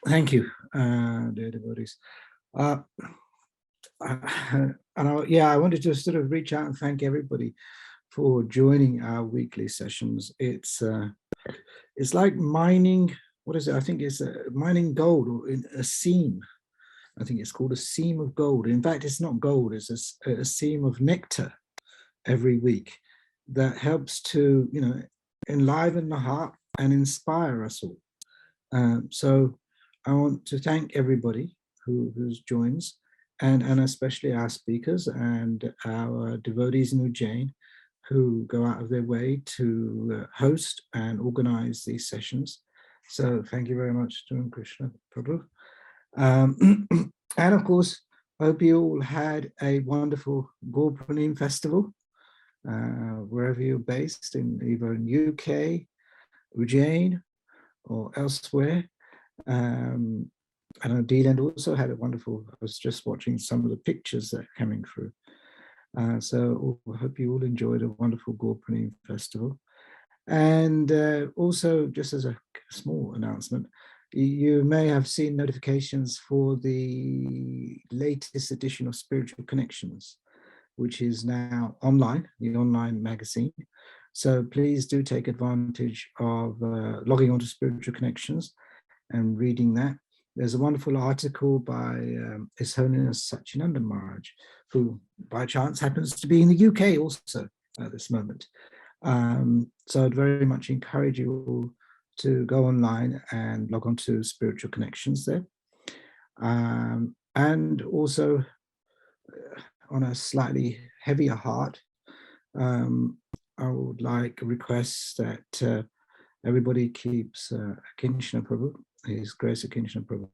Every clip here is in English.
Thank you, dear devotees. I wanted to sort of reach out and thank everybody for joining our weekly sessions. It's like mining. What is it? I think it's mining gold, or in a seam. I think it's called a seam of gold. In fact, it's not gold. It's a seam of nectar every week that helps to, enliven the heart and inspire us all. So I want to thank everybody who joins, and especially our speakers and our devotees in Ujjain who go out of their way to host and organize these sessions. So thank you very much to Krishna Prabhu. And of course, I hope you all had a wonderful Gaur festival, wherever you're based, either in UK, Ujjain, or elsewhere. I know D-Land also had a wonderful, I was just watching some of the pictures that are coming through. So I hope you all enjoyed a wonderful Gaur festival. And also, just as a small announcement, you may have seen notifications for the latest edition of Spiritual Connections, which is now online, the online magazine. So please do take advantage of logging onto Spiritual Connections and reading that. There's a wonderful article by His Holiness Satchinanda Maharaj, who by chance happens to be in the UK also at this moment. So I'd very much encourage you all to go online and log on to Spiritual Connections there. And also, on a slightly heavier heart, I would like to request that everybody keeps Akinshana Prabhu, His Grace Akinshana Prabhu,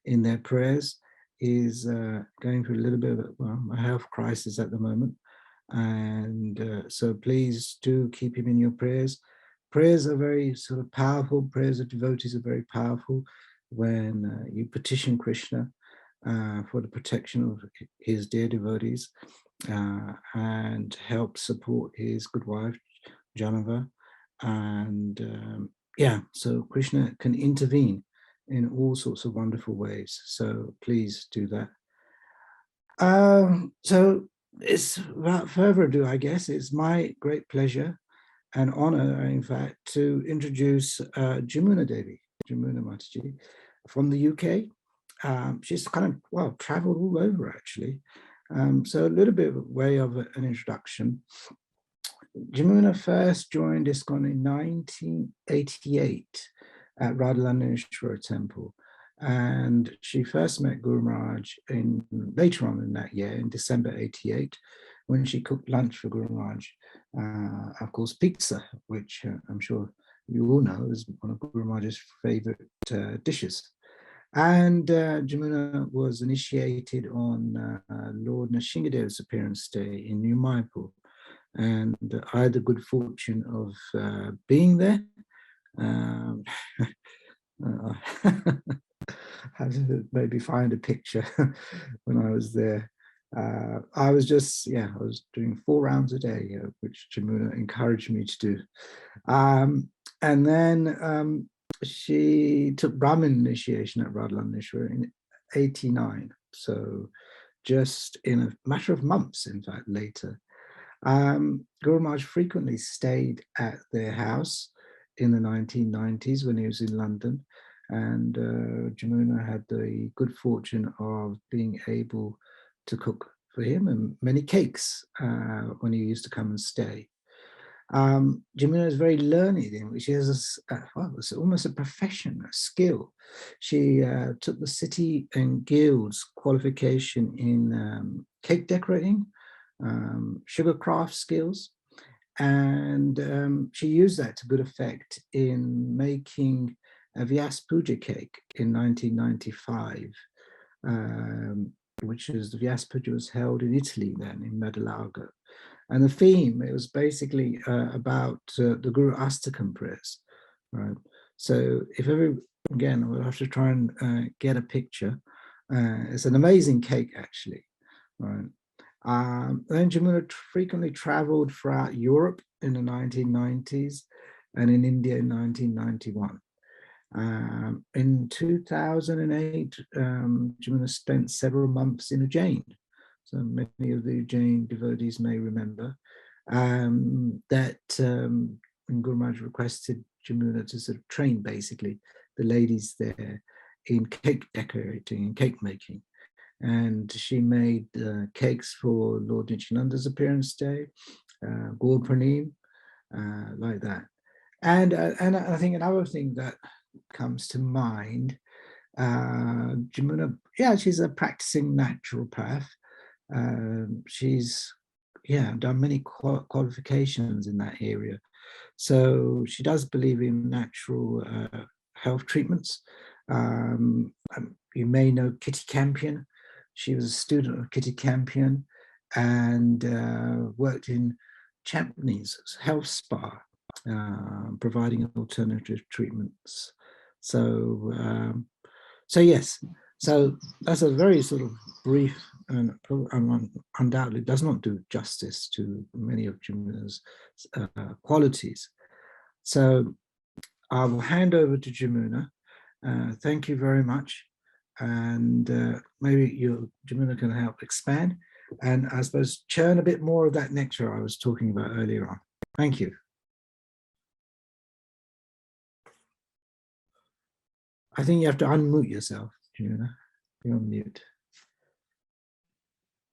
in their prayers. He's going through a little bit of a health crisis at the moment. And so please do keep him in your prayers. Prayers are very sort of powerful. Prayers of devotees are very powerful when you petition Krishna for the protection of his dear devotees and help support his good wife, Janava. And so Krishna can intervene in all sorts of wonderful ways. So please do that. So it's without further ado, I guess, it's my great pleasure and honor, in fact, to introduce Jamuna Devi, Jamuna Mataji, from the UK. She's kind of, traveled all over, actually. So a little bit of a way of an introduction. Jamuna first joined ISKCON in 1988 at Radhalaneshwara Temple. And she first met Guru Maharaj later on in that year, in December 88, when she cooked lunch for Guru Maharaj. Of course, pizza, which I'm sure you all know is one of Guru Maharaj's favorite dishes. And Jamuna was initiated on Lord Nrsingadev's appearance day in New Mayapur. And I had the good fortune of being there. I have to maybe find a picture when I was there. I was doing 4 rounds a day, which Jamuna encouraged me to do. And then she took Brahmin initiation at Radhalaneshwara in 89. So just in a matter of months, in fact, later. Guru Maharaj frequently stayed at their house in the 1990s when he was in London. And Jamuna had the good fortune of being able to cook for him and many cakes when he used to come and stay. Jamuna is very learned in which she has it's almost a profession, a skill. She took the city and guilds qualification in cake decorating, sugar craft skills, and she used that to good effect in making a Vyas Puja cake in 1995, which is the Vyas Puja was held in Italy then, in Madalago. And the theme, it was basically about the Guru Astakam prayers, right? So again, we'll have to try and get a picture. It's an amazing cake, actually, right? Then Jamuna frequently traveled throughout Europe in the 1990s and in India in 1991. In 2008, Jamuna spent several months in Ujjain. So many of the Ujjain devotees may remember that Guru Maharaj requested Jamuna to sort of train basically the ladies there in cake decorating and cake making. And she made cakes for Lord Nityananda's appearance day, Gaur Pranim, like that. And I think another thing that comes to mind, Jamuna, yeah, she's a practicing naturopath. She's done many qualifications in that area. So she does believe in natural health treatments. You may know Kitty Campion. She was a student of Kitty Campion and worked in Champneys Health Spa, providing alternative treatments. So yes, so that's a very sort of brief and undoubtedly does not do justice to many of Jamuna's qualities. So I will hand over to Jamuna. Thank you very much. And maybe Jamuna can help expand and I suppose churn a bit more of that nectar I was talking about earlier on. Thank you. I think you have to unmute yourself, Jamuna. You're on mute.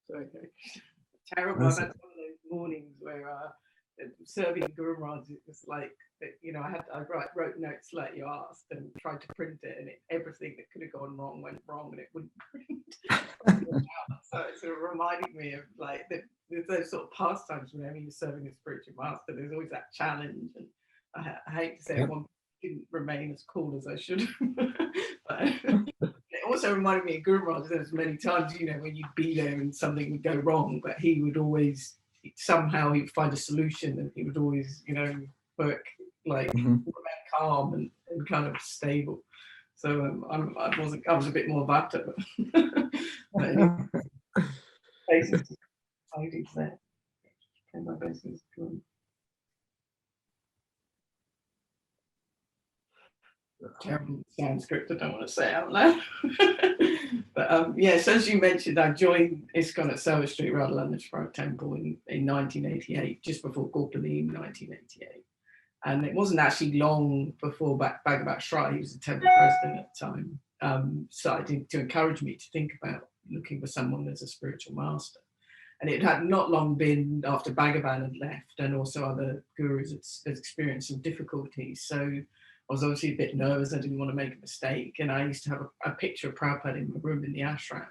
Okay. Terrible. That's one of those mornings where serving Guru Maharaj, it was like, you know, I wrote notes like you asked and tried to print it, and everything that could have gone wrong went wrong, and it wouldn't print. So it sort of reminded me of like there's those sort of pastimes whenever you're serving a spiritual master. There's always that challenge, and I hate to say one didn't remain as cool as I should have. But it also reminded me of Guru Maharaj. There was many times, you know, when you'd be there and something would go wrong, but he would always somehow he'd find a solution, and he would always, you know, work like remain calm and kind of stable. So I was a bit more butter. But anyway, basically, I did that. And my best is good. Terrible Sanskrit, I don't want to say out loud. But yes, as you mentioned, I joined ISKCON at Soho Street, Radhalaneshwara Temple in 1988, just before Gopali in 1988. And it wasn't actually long before Bhagavat Shrai, he was the temple president at the time, started to encourage me to think about looking for someone as a spiritual master. And it had not long been after Bhagavan had left, and also other gurus had experienced some difficulties. So I was obviously a bit nervous. I didn't want to make a mistake. And I used to have a picture of Prabhupada in my room in the ashram.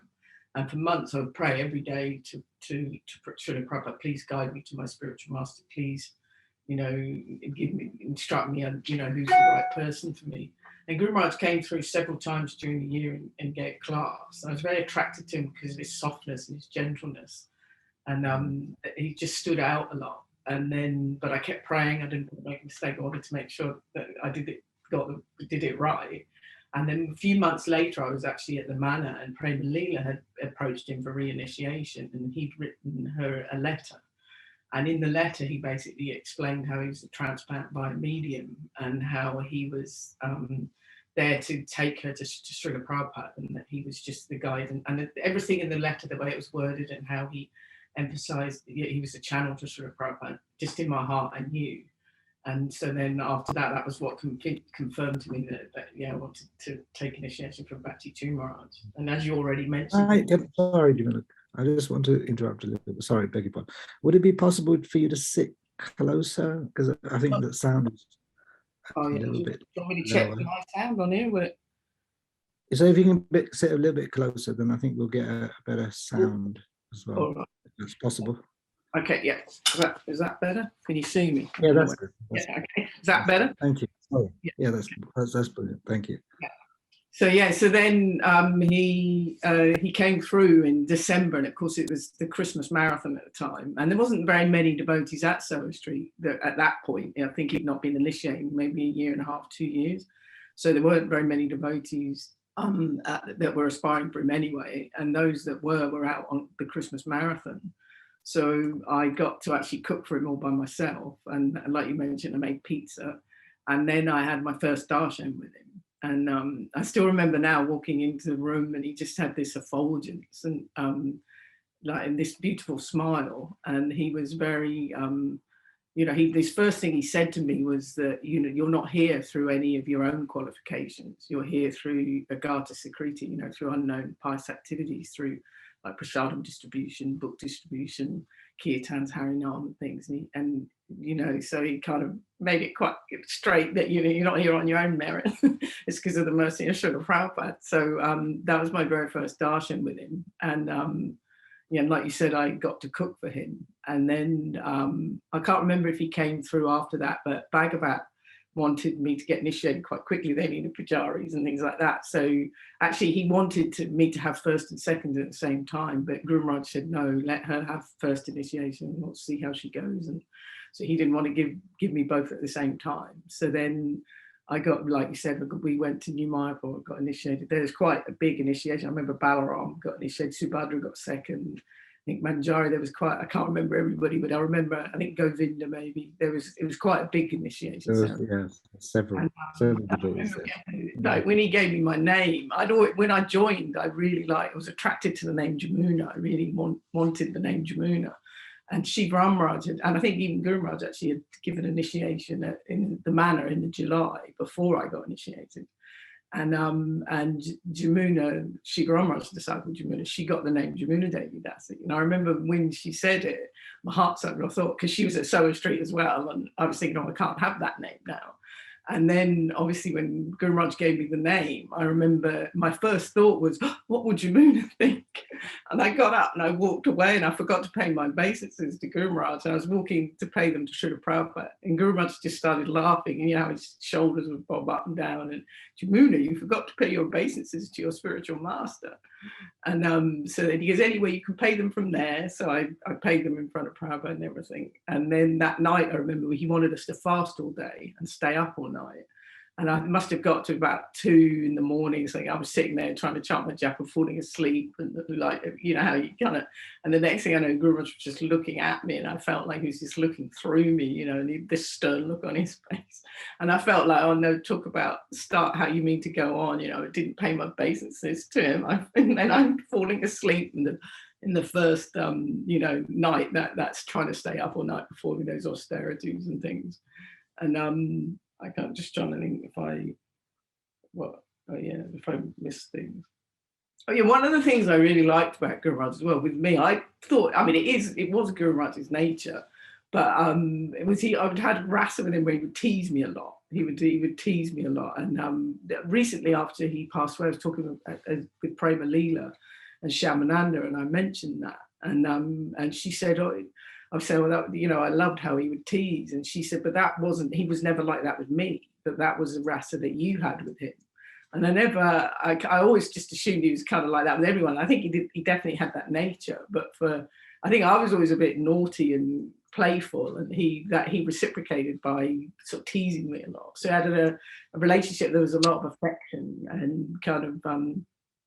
And for months, I would pray every day to Srila Prabhupada, please guide me to my spiritual master. Please, you know, instruct me, and you know, who's the right person for me. And Guru Maharaj came through several times during the year and gave class. I was very attracted to him because of his softness and his gentleness. And he just stood out a lot. And then, but I kept praying. I didn't want to make a mistake. I wanted to make sure that I did it right. And then a few months later, I was actually at the manor, and Prema Leela had approached him for reinitiation, and he'd written her a letter. And in the letter, he basically explained how he was a transplant by a medium, and how he was there to take her to Srila Prabhupada, and that he was just the guide. And everything in the letter, the way it was worded, and how he emphasized he was a channel to Srila Prabhupada, just in my heart, I knew. And so then after that, that was what confirmed to me that I wanted to take initiation from Bhakti Charu Maharaj. And as you already mentioned... Sorry, Jamuna. I just want to interrupt a little bit. Sorry, beg your pardon. Would it be possible for you to sit closer? Because I think the sound is a little bit... Do you want me to check my sound on here? So if you can sit a little bit closer, then I think we'll get a better sound as well. All right. If that's possible. Okay, yeah. Is that better? Can you see me? Yeah, that's good. Okay. Is that better? Thank you. Oh, yeah, that's brilliant. Thank you. Yeah. So then he came through in December, and of course it was the Christmas marathon at the time, and there wasn't very many devotees at Soho Street at that point. I think he'd not been initiated maybe a year and a half, 2 years, so there weren't very many devotees that were aspiring for him anyway, and those that were out on the Christmas marathon. So I got to actually cook for him all by myself. And like you mentioned, I made pizza. And then I had my first darshan with him. And I still remember now walking into the room, and he just had this effulgence and like in this beautiful smile. And he was very, this first thing he said to me was that, you're not here through any of your own qualifications. You're here through Agata Sakriti, through unknown pious activities, through like prasadam distribution, book distribution, kirtans, harinam, and things. So he kind of made it quite straight that, you're not here on your own merit. It's because of the mercy of Srila Prabhupada. So that was my very first darshan with him. And like you said, I got to cook for him. And then I can't remember if he came through after that, but Bhagavat wanted me to get initiated quite quickly. They needed pujaris and things like that. So actually he wanted me to have first and second at the same time, but Guru Maharaj said, no, let her have first initiation. We'll see how she goes. And so he didn't want to give me both at the same time. So then I got, like you said, we went to New Mayapur, got initiated. There's quite a big initiation. I remember Balaram got initiated, Subhadra got second. I think Manjari, there was quite, I can't remember everybody, but I remember, I think Govinda maybe. It was quite a big initiation. Several. Like when he gave me my name, when I joined, I was attracted to the name Jamuna. I really wanted the name Jamuna. And Shiva Maharaj, and I think even Guru Maharaj actually had given initiation in the manor in July before I got initiated. And Jamuna, Shiva Maharaj's disciple Jamuna, she got the name Jamuna Devi Dasi. And I remember when she said it, my heart suddenly, I thought, because she was at Soho Street as well, and I was thinking, I can't have that name now. And then obviously when Guru Maharaj gave me the name, I remember my first thought was, what would Jamuna think? And I got up and I walked away, and I forgot to pay my obeisances to Guru Maharaj. And I was walking to pay them to Srila Prabhupada. And Guru Maharaj just started laughing, and his shoulders would bob up and down. And Jamuna, you forgot to pay your obeisances to your spiritual master. And so he goes, anyway, you can pay them from there. So I paid them in front of Prabhupada and everything. And then that night, I remember he wanted us to fast all day and stay up all night. And I must have got to about 2 in the morning. So I was sitting there trying to chant my japa, falling asleep, and like, how you kind of. And the next thing I know, Guru was just looking at me, and I felt like he was just looking through me, and he had this stern look on his face. And I felt like, oh no, talk about start how you mean to go on. I didn't pay my obeisances to him, and then I'm falling asleep in the first night that's trying to stay up all night performing those austerities and things. And I can't just trying to think if I missed things. Oh yeah, one of the things I really liked about Guru Maharaj as well, with me, I thought, it was Guru Maharaj's nature, but I would had rasa with him where he would tease me a lot. He would tease me a lot. And recently after he passed away, I was talking with Prema Leela and Shamananda, and I mentioned that. And she said, I said, well, I loved how he would tease. And she said, but he was never like that with me, but that was a rasa that you had with him. And I always just assumed he was kind of like that with everyone. I think he definitely had that nature, but I think I was always a bit naughty and playful, and he reciprocated by sort of teasing me a lot. So I had a relationship, there was a lot of affection and kind of,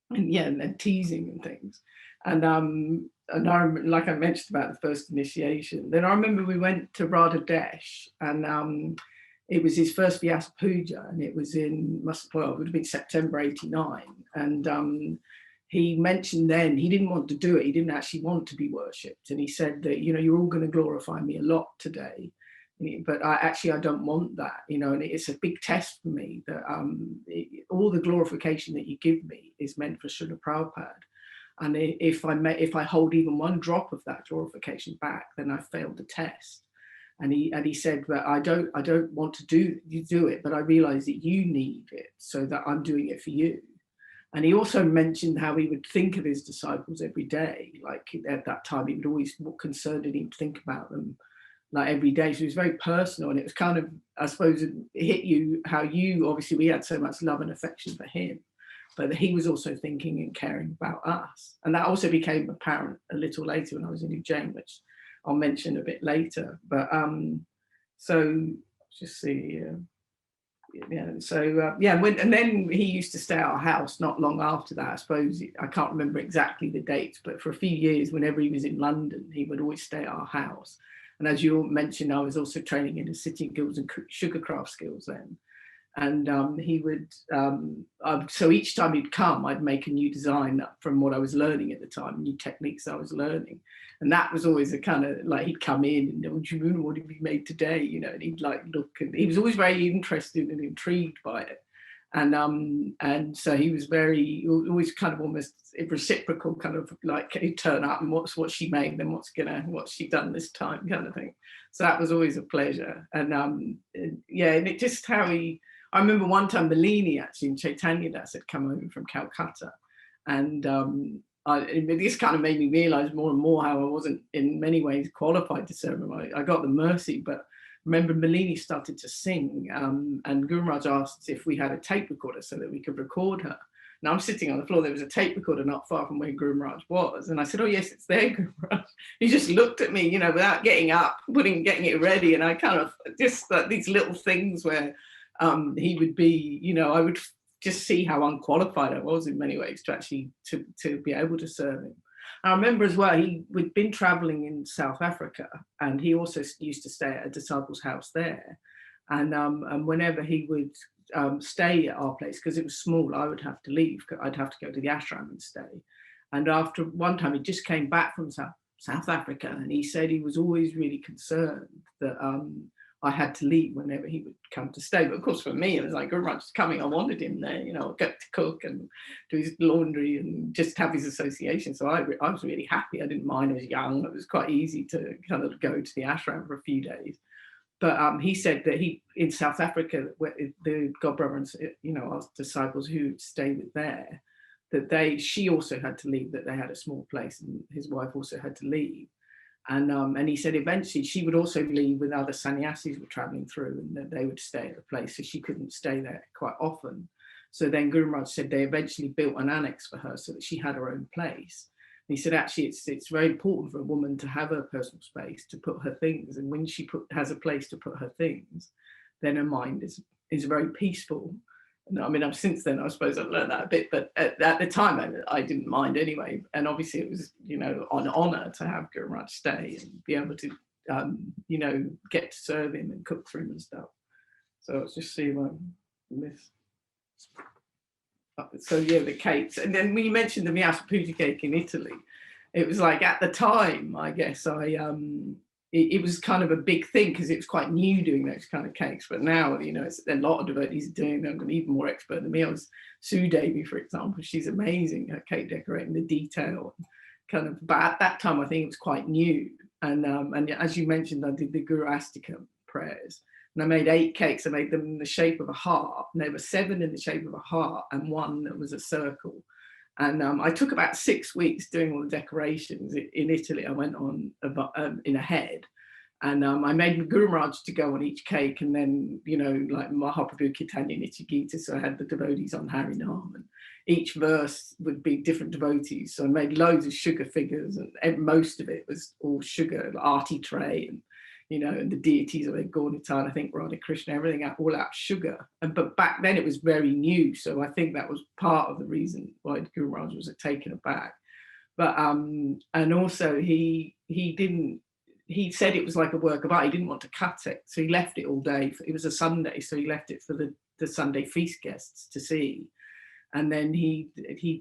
and teasing and things. And I, like I mentioned about the first initiation, then I remember we went to Radha Desh, and it was his first Vyasa Puja, and it was it would have been September 89. And he mentioned then he didn't want to do it. He didn't actually want to be worshipped. And he said that, you're all going to glorify me a lot today, but I don't want that, and it's a big test for me that all the glorification that you give me is meant for Srila Prabhupada. And if I hold even one drop of that glorification back, then I failed the test. And he said that I don't want to do it, but I realize that you need it, so that I'm doing it for you. And he also mentioned how he would think of his disciples every day. Like at that time, he would always, what concerned him, think about them like every day. So it was very personal, and it was kind of, I suppose, it hit you how obviously we had so much love and affection for him, but he was also thinking and caring about us. And that also became apparent a little later when I was in Ujjain, which I'll mention a bit later. But so just see. And then he used to stay at our house not long after that. I suppose I can't remember exactly the dates, but for a few years, whenever he was in London, he would always stay at our house. And as you mentioned, I was also training in his sitting guilds and sugar craft skills then. And he would, so each time he'd come, I'd make a new design from what I was learning at the time, new techniques I was learning. And that was always a kind of like, he'd come in and, oh, Jamuna, what have you made today? You know, and he'd like look, and he was always very interested and intrigued by it. And so he was always kind of almost reciprocal, kind of like, he'd turn up and what's she made, then what's she done this time, kind of thing. So that was always a pleasure. And yeah, and it just how I remember one time Malini actually in Chaitanya Das had come over from Calcutta, and this kind of made me realize more and more how I wasn't in many ways qualified to serve him. I got the mercy, but remember Malini started to sing, and Guru Maharaj asked if we had a tape recorder so that we could record her. Now I'm sitting on the floor, there was a tape recorder not far from where Guru Maharaj was, and I said, oh yes, it's there, Guru Maharaj. He just looked at me, you know, without getting up, getting it ready, and I kind of just these little things where he would be, you know, I would just see how unqualified I was in many ways to actually to be able to serve him. I remember as well, we'd been traveling in South Africa, and he also used to stay at a disciple's house there. And whenever he would stay at our place, because it was small, I would have to leave. I'd have to go to the ashram and stay. And after one time, he just came back from South Africa, and he said he was always really concerned that I had to leave whenever he would come to stay. But of course, for me, it was like, Guru Maharaj is coming. I wanted him there, you know, get to cook and do his laundry and just have his association. So I was really happy. I didn't mind. I was young. It was quite easy to kind of go to the ashram for a few days. But he said that in South Africa, where the God brother and, you know, our disciples who stayed with there, that she also had to leave, that they had a small place, and his wife also had to leave. And he said eventually she would also leave with other sannyasis were traveling through, and that they would stay at the place, so she couldn't stay there quite often. So then Guru Maharaj said they eventually built an annex for her so that she had her own place. And he said actually it's very important for a woman to have her personal space to put her things, and when she has a place to put her things, then her mind is very peaceful. I mean, since then, I suppose I've learned that a bit, but at the time, I didn't mind anyway. And obviously, it was, you know, an honor to have Guru Maharaj stay and be able to, you know, get to serve him and cook for him and stuff. So let's just see if I miss. So yeah, the cakes. And then when you mentioned the Vyasa Puja cake in Italy, it was like at the time, I guess it was kind of a big thing because it was quite new doing those kind of cakes. But now, you know, a lot of devotees are doing them, and even more expert than me. I was Sue Devi, for example. She's amazing, her cake decorating, the detail, kind of. But at that time, I think it was quite new. And as you mentioned, I did the Guru Astika prayers, and I made 8 cakes. I made them in the shape of a heart, and there were 7 in the shape of a heart, and 1 that was a circle. And I took about 6 weeks doing all the decorations in Italy. I went on in ahead, and I made Guru Maharaj to go on each cake, and then, you know, like Mahaprabhu Kirtanya Nitya Gita, so I had the devotees on Harinam, and each verse would be different devotees. So I made loads of sugar figures, and most of it was all sugar, arti tray, and, you know, and the deities of Gaurnitan, I think Radha Krishna, everything all out sugar. But back then it was very new, so I think that was part of the reason why Guru Maharaj was taken aback. But and also he said it was like a work of art. He didn't want to cut it, so he left it all day. It was a Sunday, so he left it for the Sunday feast guests to see. And then he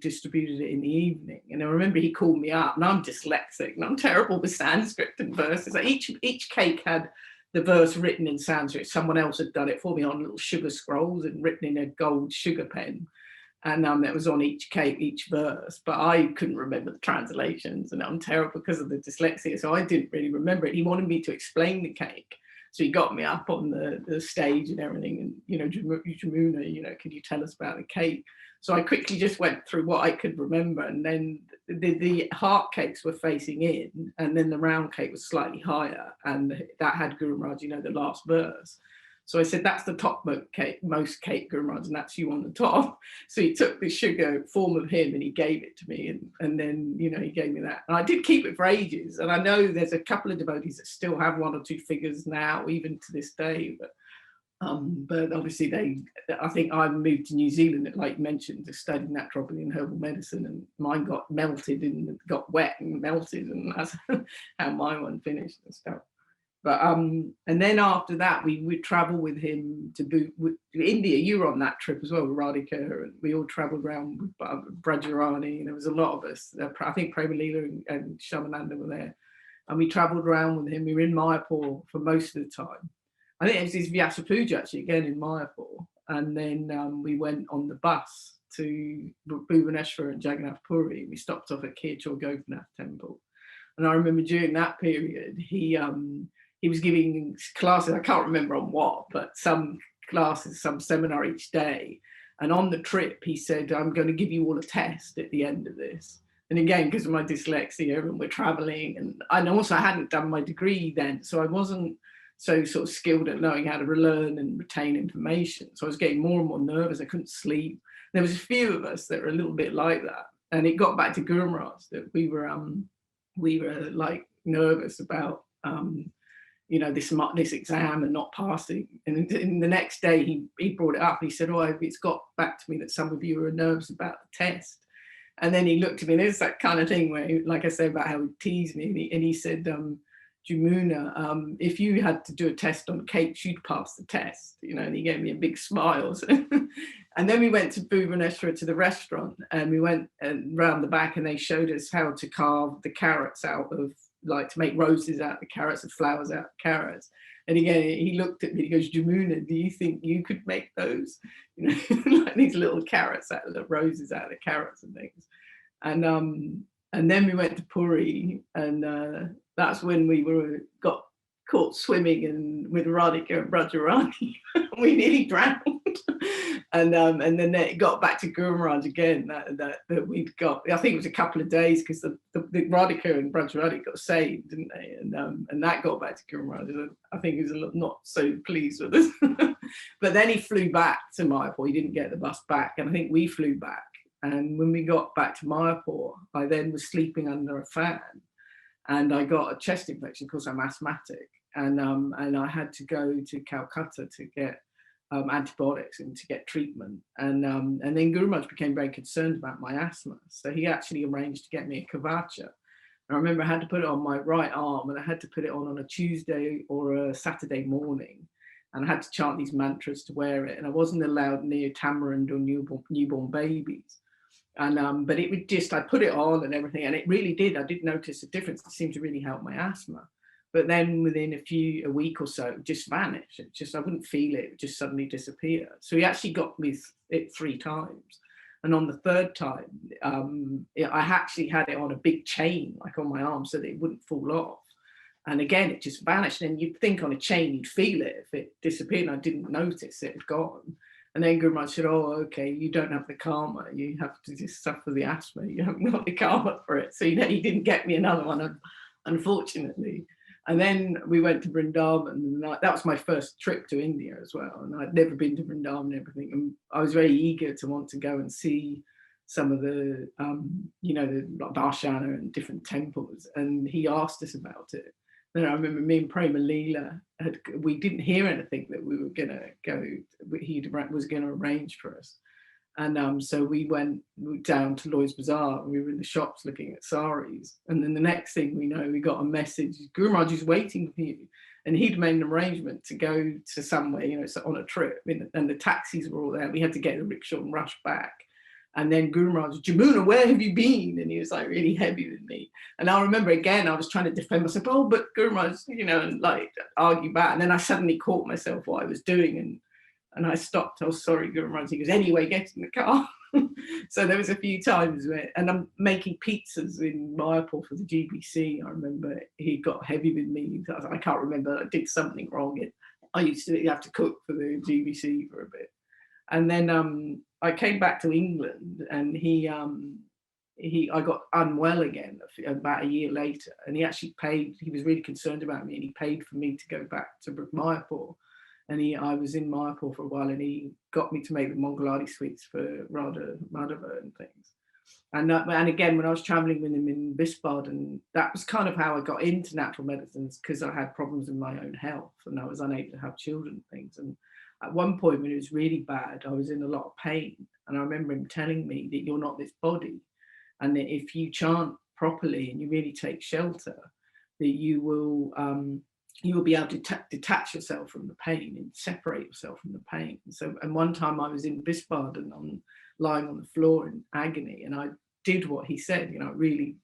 distributed it in the evening. And I remember he called me up, and I'm dyslexic and I'm terrible with Sanskrit and verses. Like each cake had the verse written in Sanskrit. Someone else had done it for me on little sugar scrolls and written in a gold sugar pen. And that was on each cake, each verse. But I couldn't remember the translations, and I'm terrible because of the dyslexia. So I didn't really remember it. He wanted me to explain the cake. So he got me up on the stage and everything, and, you know, Jamuna, you know, can you tell us about the cake? So I quickly just went through what I could remember, and then the heart cakes were facing in, and then the round cake was slightly higher, and that had Guru Maharaj, you know, the last verse. So I said, that's the topmost cake, Guru Maharaj, and that's you on the top. So he took the sugar form of him and he gave it to me, and then, you know, he gave me that. And I did keep it for ages, and I know there's a couple of devotees that still have 1 or 2 figures now, even to this day, but But obviously I think I moved to New Zealand, like you mentioned, to study naturopathy and herbal medicine, and mine got melted and got wet and melted, and that's how my one finished and stuff. But and then after that, we would travel with him to India. You were on that trip as well with Radhika, and we all travelled around with Brajarani, and there was a lot of us. I think Premalila and Shamananda were there, and we travelled around with him. We were in Mayapur for most of the time. I think it was his Vyasa Puja actually, again in Mayapur. And then we went on the bus to Bhubaneswar and Jagannath Puri. We stopped off at Kirchur Govinath Temple. And I remember during that period, he was giving classes, I can't remember on what, but some classes, some seminar each day. And on the trip, he said, I'm going to give you all a test at the end of this. And again, because of my dyslexia and we're traveling, and also I hadn't done my degree then, so I wasn't so sort of skilled at knowing how to relearn and retain information. So I was getting more and more nervous. I couldn't sleep. There was a few of us that were a little bit like that. And it got back to Guru Maharaj that we were like nervous about, this exam and not passing. And the next day he brought it up. He said, oh, it's got back to me that some of you are nervous about the test. And then he looked at me, and it's that kind of thing where, like I said, about how he teased me, and he said, Jamuna, if you had to do a test on cakes, you'd pass the test, and he gave me a big smile. And then we went to Bhubaneswar to the restaurant, and we went round the back, and they showed us how to carve the carrots out of, like, to make roses out of the carrots and flowers out of carrots. And again, he looked at me, he goes, Jamuna, do you think you could make those? Like these little carrots out of the roses out of the carrots and things. And then we went to Puri, and that's when we got caught swimming with Radhika and Brajarani. We nearly drowned. And then it got back to Guru Maharaj again, that we'd got, I think it was a couple of days, because the Radhika and Brajarani got saved, didn't they? And that got back to Guru Maharaj. I think he was not so pleased with us. But then he flew back to Mayapur. He didn't get the bus back, and I think we flew back. And when we got back to Mayapur, I then was sleeping under a fan, and I got a chest infection because I'm asthmatic, and I had to go to Calcutta to get antibiotics and to get treatment. And then Guru Maharaj became very concerned about my asthma, so he actually arranged to get me a kavacha. And I remember I had to put it on my right arm, and I had to put it on a Tuesday or a Saturday morning. And I had to chant these mantras to wear it, and I wasn't allowed near tamarind or newborn babies. And but it would just, I put it on and everything, and it really did. I did notice a difference. It seemed to really help my asthma. But then within a week or so, it just vanished. It just, I wouldn't feel it. It just suddenly disappeared. So he actually got me it 3 times. And on the 3rd time, I actually had it on a big chain, like on my arm, so that it wouldn't fall off. And again, it just vanished. And you'd think on a chain, you'd feel it if it disappeared. And I didn't notice it had gone. And then Guru Maharaj said, oh, okay, you don't have the karma. You have to just suffer the asthma. You haven't got the karma for it. So he didn't get me another one, unfortunately. And then we went to Vrindavan. And that was my first trip to India as well. And I'd never been to Vrindavan and everything. And I was very eager to want to go and see some of the, the Darshana and different temples. And he asked us about it. Then I remember me and Prema Leela, we didn't hear anything that we were going to go, he was going to arrange for us. And so we went down to Lloyd's Bazaar, and we were in the shops looking at saris. And then the next thing we know, we got a message, Guru Maharaj is waiting for you. And he'd made an arrangement to go to somewhere, so on a trip, and the taxis were all there. We had to get a rickshaw and rush back. And then Guru Maharaj, Jamuna, where have you been? And he was like really heavy with me. And I remember again, I was trying to defend myself. Oh, but Guru Maharaj, and like argue back. And then I suddenly caught myself what I was doing. And I stopped. Oh, sorry, Guru Maharaj. He goes, anyway, get in the car. So there was a few times where, and I'm making pizzas in Mayapur for the GBC. I remember he got heavy with me. I can't remember. I did something wrong. I used to have to cook for the GBC for a bit. And then I came back to England, and I got unwell again about a year later, and he actually paid. He was really concerned about me, and he paid for me to go back to Mayapur. And I was in Mayapur for a while, and he got me to make the Mongaladi sweets for Radha Madhava and things. And again, when I was traveling with him in Wiesbaden, that was kind of how I got into natural medicines, because I had problems in my own health and I was unable to have children and things. And at one point when it was really bad, I was in a lot of pain. And I remember him telling me that you're not this body. And that if you chant properly and you really take shelter, that you will be able to detach yourself from the pain and separate yourself from the pain. So, and one time I was in Wiesbaden, lying on the floor in agony, and I did what he said. Really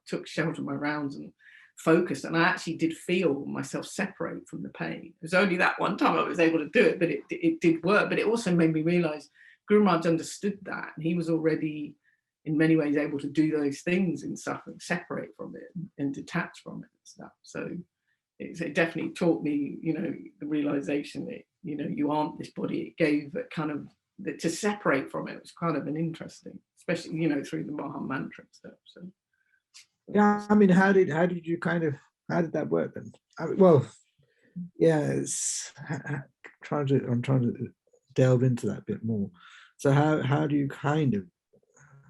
took shelter of my rounds and focused, and I actually did feel myself separate from the pain. It was only that one time I was able to do it, but it did work. But it also made me realize Guru Maharaj understood that, and he was already in many ways able to do those things in suffering, separate from it and detach from it and stuff. So it definitely taught me, the realization that, you aren't this body. It gave a kind of, to separate from it was kind of an interesting, especially, through the Maha Mantra and stuff. So yeah, I mean, how did how did that work then? Well, yeah, I'm trying to delve into that a bit more. So how do you kind of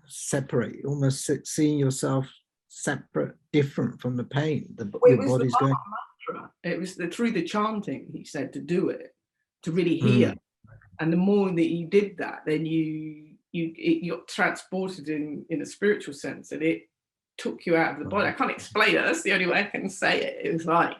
separate, almost seeing yourself separate, different from the pain? Your body's going. Mantra. It was through the chanting, he said, to do it, to really hear. And the more that you did that, then you're transported in a spiritual sense, and it took you out of the body. I can't explain it. That's the only way I can say it. It was like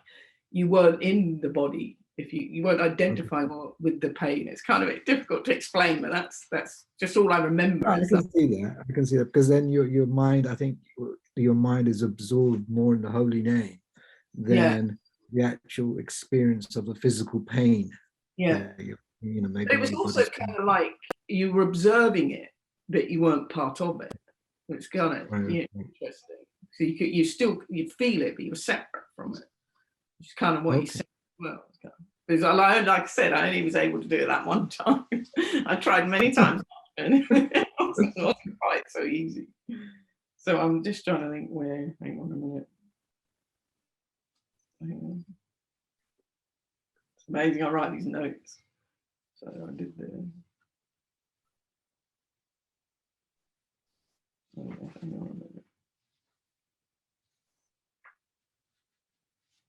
you weren't in the body. If you weren't identifying with the pain. It's kind of difficult to explain, but that's just all I remember. I can see that because then your mind, I think your mind is absorbed more in the holy name than the actual experience of the physical pain. Yeah. Maybe it was also kind of like you were observing it, but you weren't part of it. It's kind of interesting. So you feel it, but you were separate from it. Which is kind of what you said as well. Because like I said, I only was able to do it that one time. I tried many times and it wasn't quite so easy. So I'm just trying to think where, hang on a minute. It's amazing I write these notes. So I did the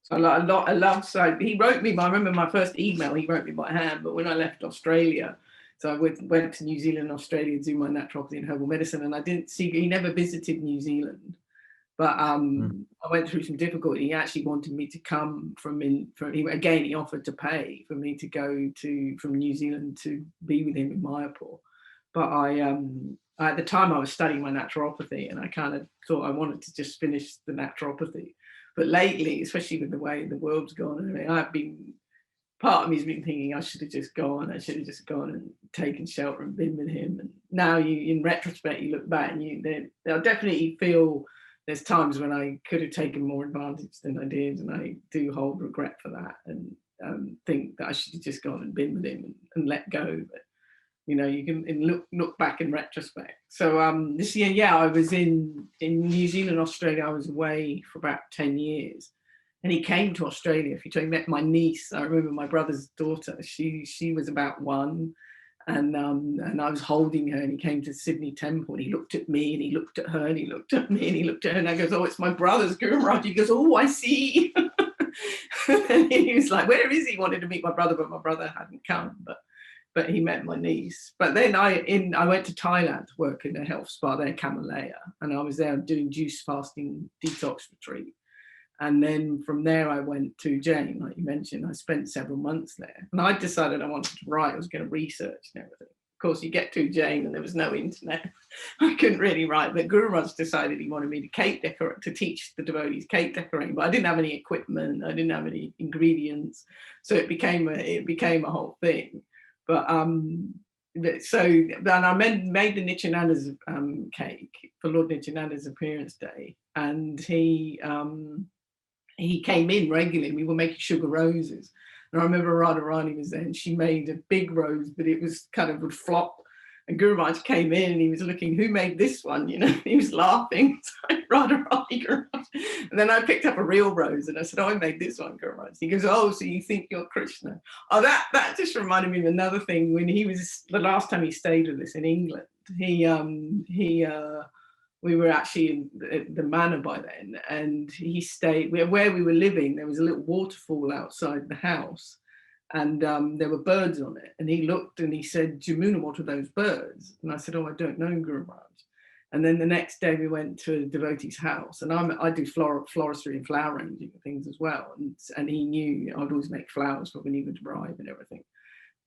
so he wrote me, I remember my first email, he wrote me by hand, but when I left Australia, so I went to New Zealand and Australia to do my naturopathy and herbal medicine, and I didn't see, he never visited New Zealand, but I went through some difficulty. He actually wanted me to come again, he offered to pay for me to go from New Zealand to be with him in Mayapur. But at the time I was studying my naturopathy, and I kind of thought I wanted to just finish the naturopathy. But lately, especially with the way the world's gone, part of me has been thinking I should have just gone and taken shelter and been with him. And now in retrospect, you look back and I definitely feel there's times when I could have taken more advantage than I did. And I do hold regret for that, and think that I should have just gone and been with him and let go. But you can look back in retrospect. So this year, I was in New Zealand, Australia. I was away for about 10 years. And he came to Australia. If you met my niece, I remember my brother's daughter, she was about 1. And I was holding her, and he came to Sydney Temple, and he looked at me, and he looked at her, and he looked at me, and he looked at her, and I goes, "Oh, it's my brother's Guru Maharaj." He goes, "Oh, I see." And he was like, "Where is he?" He wanted to meet my brother, but my brother hadn't come. But he met my niece. But then I went to Thailand to work in a health spa there, Kamalaya, and I was there doing juice fasting detox retreat. And then from there I went to Jane, like you mentioned. I spent several months there, and I decided I wanted to write. I was going to research and everything. Of course, you get to Jane and there was no internet. I couldn't really write. But Guru Maharaj decided he wanted me to teach the devotees cake decorating, but I didn't have any equipment. I didn't have any ingredients, so it became a whole thing. But then I made the Nityananda's cake for Lord Nityananda's appearance day, and he came in regularly. We were making sugar roses, and I remember Radharani was there, and she made a big rose, but it was kind of would flop. And Guru Maharaj came in, and he was looking, "Who made this one?" He was laughing. Radharani, Guru Maharaj. And then I picked up a real rose, and I said, "Oh, I made this one, Guru Maharaj." He goes, "Oh, so you think you're Krishna?" Oh, that just reminded me of another thing. When he was the last time he stayed with us in England, we were actually in the manor by then, and he stayed where we were living. There was a little waterfall outside the house, and there were birds on it. And he looked and he said, Jamuna, what are those birds? And I said, oh, I don't know, Guru Maharaj. And then the next day we went to a devotee's house, and I do floristry and flower arranging and things as well. And he knew I'd always make flowers for when he would arrive and everything.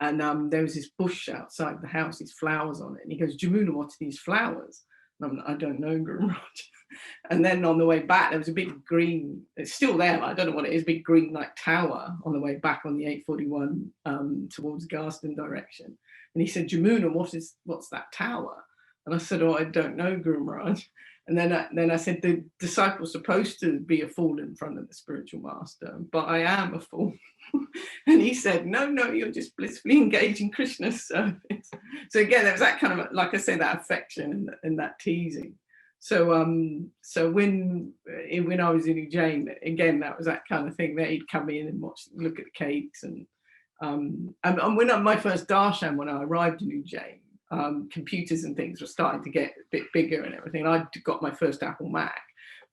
And there was this bush outside the house, these flowers on it. And he goes, Jamuna, what are these flowers? And I'm like, I don't know, Guru Maharaj. And then on the way back, there was a big green, it's still there, I don't know what it is, big green like tower on the way back on the 841 towards Garston direction. And he said, Jamuna, what's that tower? And I said, oh, I don't know, Guru Maharaj. And then I said, the disciple's supposed to be a fool in front of the spiritual master, but I am a fool. And he said, no, you're just blissfully engaged in Krishna's service. So again, there was that kind of, like I say, that affection and that teasing. So when I was in Ujjain, again, that was that kind of thing that he'd come in and look at the cakes. And when my first darshan, when I arrived in Ujjain, computers and things were starting to get a bit bigger and everything. I got my first Apple Mac,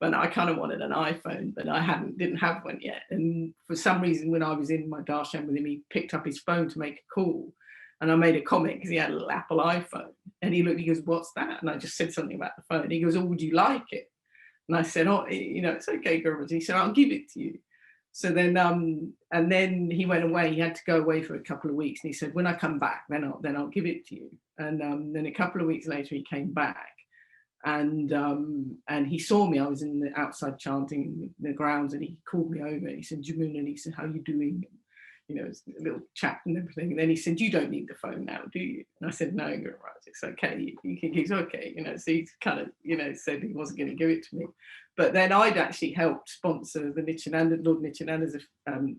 but I kind of wanted an iPhone, but I didn't have one yet. And for some reason, when I was in my darshan with him, he picked up his phone to make a call. And I made a comment because he had a little Apple iPhone. And he goes, what's that? And I just said something about the phone. He goes, oh, would you like it? And I said, oh, it's okay, Guru. He said, I'll give it to you. So then, and then he went away. He had to go away for a couple of weeks. And he said, when I come back, then I'll give it to you. And then a couple of weeks later, he came back. And he saw me. I was in the outside chanting in the grounds, and he called me over. He said, Jamuna, and he said, how are you doing? It's a little chat and everything. And then he said, you don't need the phone now, do you? And I said, no, Guru Maharaj, it's okay. He's okay. So he kind of, said he wasn't going to give it to me. But then I'd actually helped sponsor the Lord Nityananda's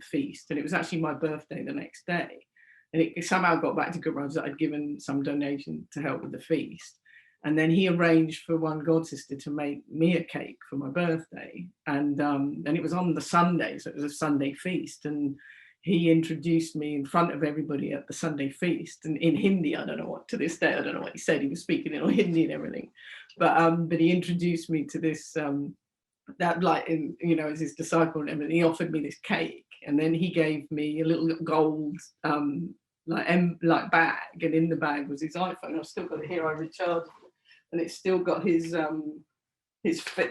feast. And it was actually my birthday the next day. And it somehow got back to Guru Maharaj that I'd given some donation to help with the feast. And then he arranged for one god sister to make me a cake for my birthday. And it was on the Sunday, so it was a Sunday feast. And he introduced me in front of everybody at the Sunday feast, and in Hindi. I don't know what, to this day, I don't know what he said. He was speaking in Hindi and everything, but he introduced me to this, as his disciple and everything. He offered me this cake, and then he gave me a little gold bag, and in the bag was his iPhone. I've still got it here. I recharged it, and it's still got the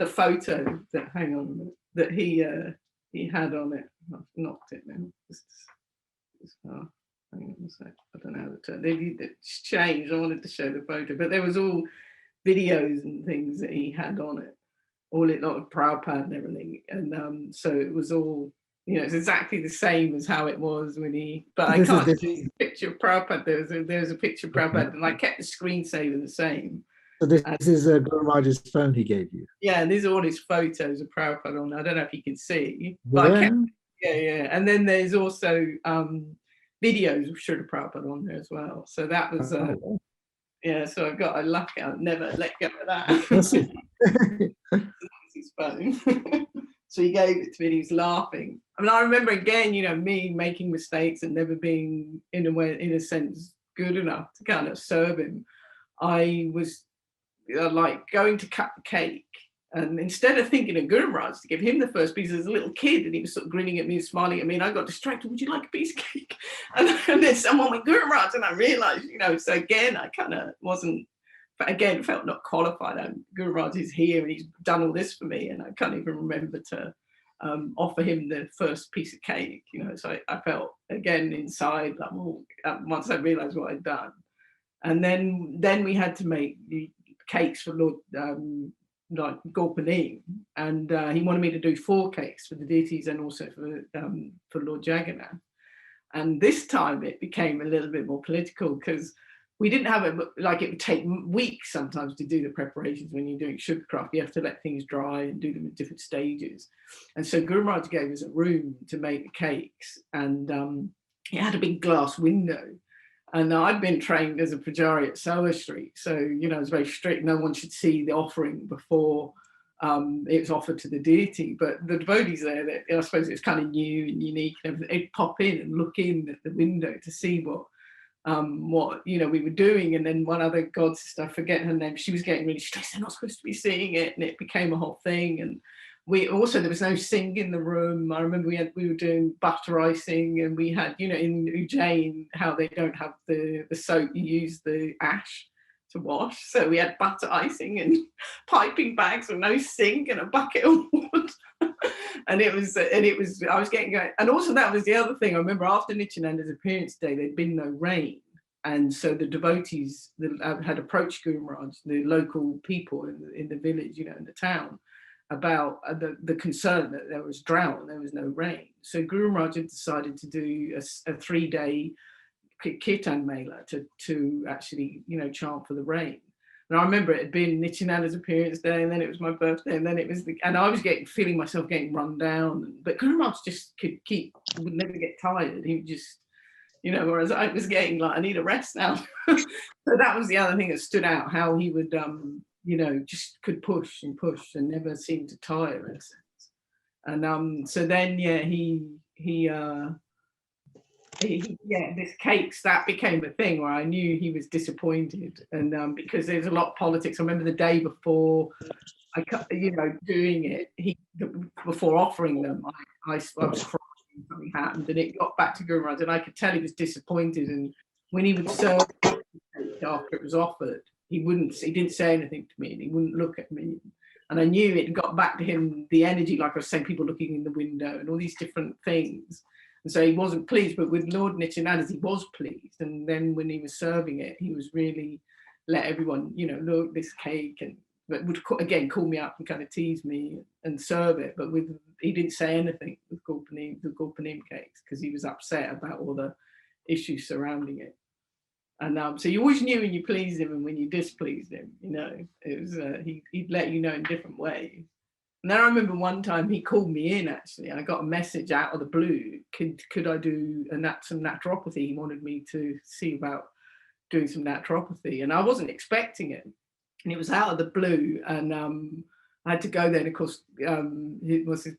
photo that, hang on a minute, that he had on it. I've knocked it now. Hang on a sec. I don't know how to turn. It's changed. I wanted to show the photo, but there was all videos and things that he had on it, all it, like Prabhupada and everything. And so it was all, it's exactly the same as how it was when he. But I can't see a picture of Prabhupada. There was a picture of Prabhupada, and I kept the screensaver the same. So this is Guru Maharaj's phone he gave you? Yeah, and these are all his photos of Prabhupada on. I don't know if you can see, but I kept, yeah. And then there's also videos of Srila Prabhupada on there as well. So that was, so I got a luck. I'll never let go of that. That's his phone. So he gave it to me and he was laughing. I mean, I remember again, me making mistakes and never being, in a sense, good enough to kind of serve him. I was like going to cut the cake, and instead of thinking of Guru Maharaj to give him the first piece as a little kid, and he was sort of grinning at me and smiling at me, and I got distracted. Would you like a piece of cake? And then someone went, Guru Maharaj, and I realized, so again, I kind of wasn't, but again, felt not qualified. Guru Maharaj is here and he's done all this for me, and I can't even remember to offer him the first piece of cake, so I felt again inside like, well, once I realized what I'd done. And then we had to make the cakes for Lord Gorpanim, and he wanted me to do 4 cakes for the deities and also for Lord Jagannath. And this time it became a little bit more political because we didn't have it, like it would take weeks sometimes to do the preparations when you're doing sugar craft. You have to let things dry and do them at different stages. And so Guru Maharaj gave us a room to make the cakes, and it had a big glass window. And I'd been trained as a pujari at Sower Street. So, it was very strict. No one should see the offering before it was offered to the deity. But the devotees there, I suppose it's kind of new and unique and everything. They'd pop in and look in at the window to see what we were doing. And then one other god sister, I forget her name, she was getting really stressed. They're not supposed to be seeing it. And it became a whole thing. And there was no sink in the room. I remember we were doing butter icing, and we had, you know, in Ujjain, how they don't have the soap, you use the ash to wash. So we had butter icing and piping bags with no sink and a bucket of water. and it was I was getting going. And also that was the other thing. I remember after Nityananda's appearance day, there'd been no rain. And so the devotees had approached Guru Maharaj, the local people in the village, you know, in the town, about the concern that there was drought and there was no rain. So Guru Maharaj had decided to do a 3-day kirtan mela to actually, you know, chant for the rain. And I remember it had been Nityananda's appearance day, and then it was my birthday, and then it was and I was feeling myself getting run down. But Guru Maharaj just would never get tired. He would just, you know, whereas I was getting like, I need a rest now. So that was the other thing that stood out, how he would, you know, just could push and push and never seemed to tire in a sense. And so then, yeah, this cakes, that became a thing where I knew he was disappointed. And because there's a lot of politics. I remember the day before you know, doing it, before offering them, I was crying. Something happened, and it got back to Guru Maharaj, and I could tell he was disappointed. And when he would serve after it was offered, he didn't say anything to me, and he wouldn't look at me. And I knew it got back to him, the energy, like I was saying, people looking in the window and all these different things. And so he wasn't pleased, but with Lord Nityananda, he was pleased. And then when he was serving it, he was really let everyone, you know, look, this cake, but would again call me up and kind of tease me and serve it. But he didn't say anything with the Gulpanim cakes, because he was upset about all the issues surrounding it. And so you always knew when you pleased him and when you displeased him. You know, it was he'd let you know in different ways. And then I remember one time he called me in, actually, and I got a message out of the blue. Could I do some naturopathy? He wanted me to see about doing some naturopathy, and I wasn't expecting it. And it was out of the blue, and I had to go there. And of course, Bhakti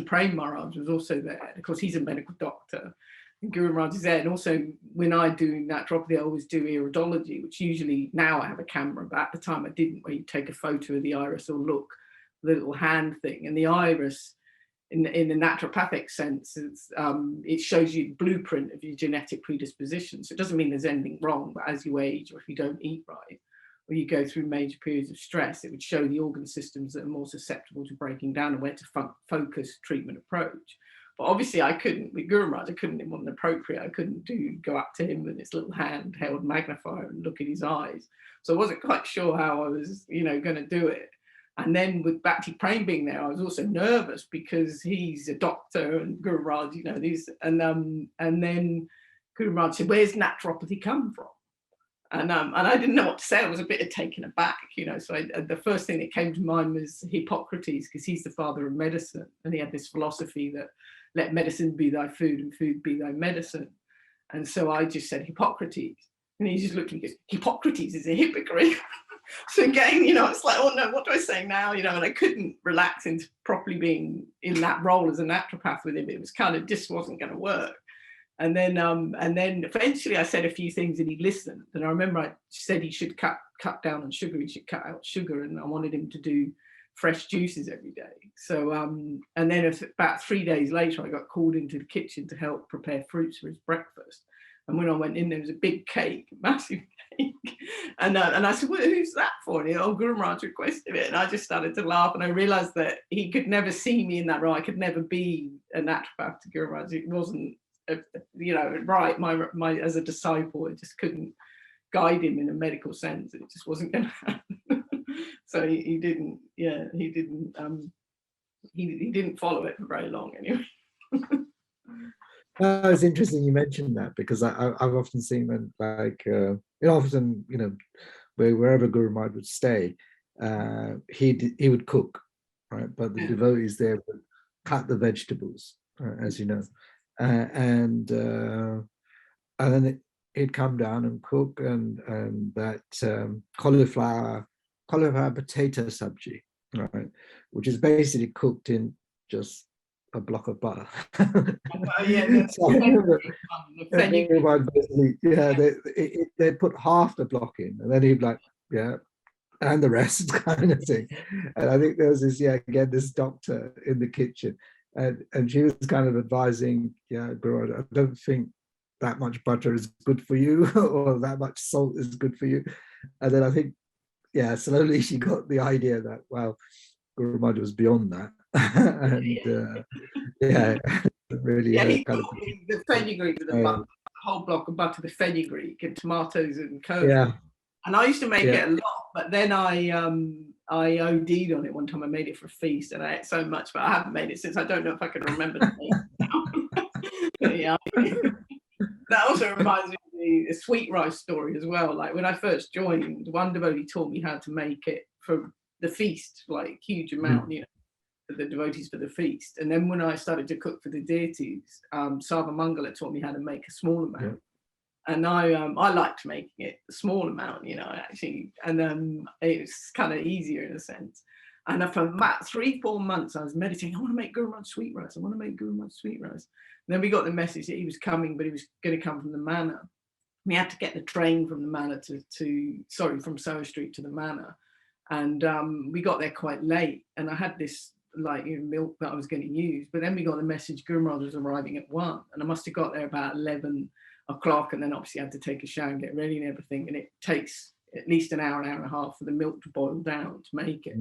Charu Maharaj was also there. And of course, he's a medical doctor. And Guru Maharaj is there. And also, when I do naturopathy, I always do iridology, which usually now I have a camera, but at the time I didn't, where you take a photo of the iris or look, the little hand thing. And the iris, in the naturopathic sense, it shows you the blueprint of your genetic predisposition. So it doesn't mean there's anything wrong, but as you age, or if you don't eat right, or you go through major periods of stress, it would show the organ systems that are more susceptible to breaking down and where to focus treatment approach. But obviously I couldn't, with Guru Maharaj, it wasn't appropriate. I couldn't go up to him with this little handheld magnifier and look in his eyes. So I wasn't quite sure how I was, you know, going to do it. And then with Bhakti Prem being there, I was also nervous because he's a doctor and Guru Maharaj, you know, and then Guru Maharaj said, "Where's naturopathy come from?" And I didn't know what to say. I was a bit taken aback, you know. So the first thing that came to mind was Hippocrates, because he's the father of medicine, and he had this philosophy that let medicine be thy food and food be thy medicine. And so I just said Hippocrates, and he just looked at me and goes, "Hippocrates is a hypocrite." So again, you know, it's like, oh no, what do I say now? You know, and I couldn't relax into properly being in that role as a naturopath with him. It was kind of just wasn't going to work. And then eventually I said a few things and he listened. And I remember I said he should cut down on sugar. He should cut out sugar, and I wanted him to do fresh juices every day. So and then about 3 days later, I got called into the kitchen to help prepare fruits for his breakfast. And when I went in, there was a big cake, massive cake. And I said, "Well, who's that for?" And he said, "Oh, Guru Maharaj requested it." And I just started to laugh. And I realized that he could never see me in that role. I could never be a naturopath to Guru Maharaj. It wasn't, you know, right. My as a disciple, I just couldn't guide him in a medical sense. It just wasn't going to happen. So he didn't follow it for very long anyway. It's interesting you mentioned that, because I've often seen when, like, often, you know, wherever Guru Maharaj would stay, he would cook, right? But the devotees there would cut the vegetables, as you know, and then he'd come down and cook, and that cauliflower potato sabji, right, which is basically cooked in just a block of butter. So they put half the block in, and then he'd like, yeah, and the rest kind of thing. And I think there was this, again, this doctor in the kitchen, and she was kind of advising, Guru, I don't think that much butter is good for you, or that much salt is good for you. And then I think, slowly she got the idea that, well, Guru Maharaj was beyond that. And really he kind of taught me the fenugreek with a whole block of butter, the fenugreek and tomatoes and curd. And I used to make it a lot, but then I OD'd on it one time. I made it for a feast, and I ate so much, but I haven't made it since. I don't know if I can remember the name. That also reminds me of the sweet rice story as well. Like when I first joined, one devotee taught me how to make it for the feast, like huge amount, for the devotees for the feast. And then when I started to cook for the deities, Sarvamangala taught me how to make a small amount. And I liked making it a small amount, actually. And it's kind of easier in a sense. And for about 3-4 months, I was meditating. I want to make Guru Maharaj sweet rice. I want to make Guru Maharaj sweet rice. And then we got the message that he was coming, but he was going to come from the manor. We had to get the train from the manor from Soho Street to the manor. And we got there quite late. And I had this milk that I was going to use. But then we got the message Guru Maharaj was arriving at 1. And I must have got there about 11 o'clock, and then obviously I had to take a shower and get ready and everything, and it takes at least an hour and a half for the milk to boil down to make it.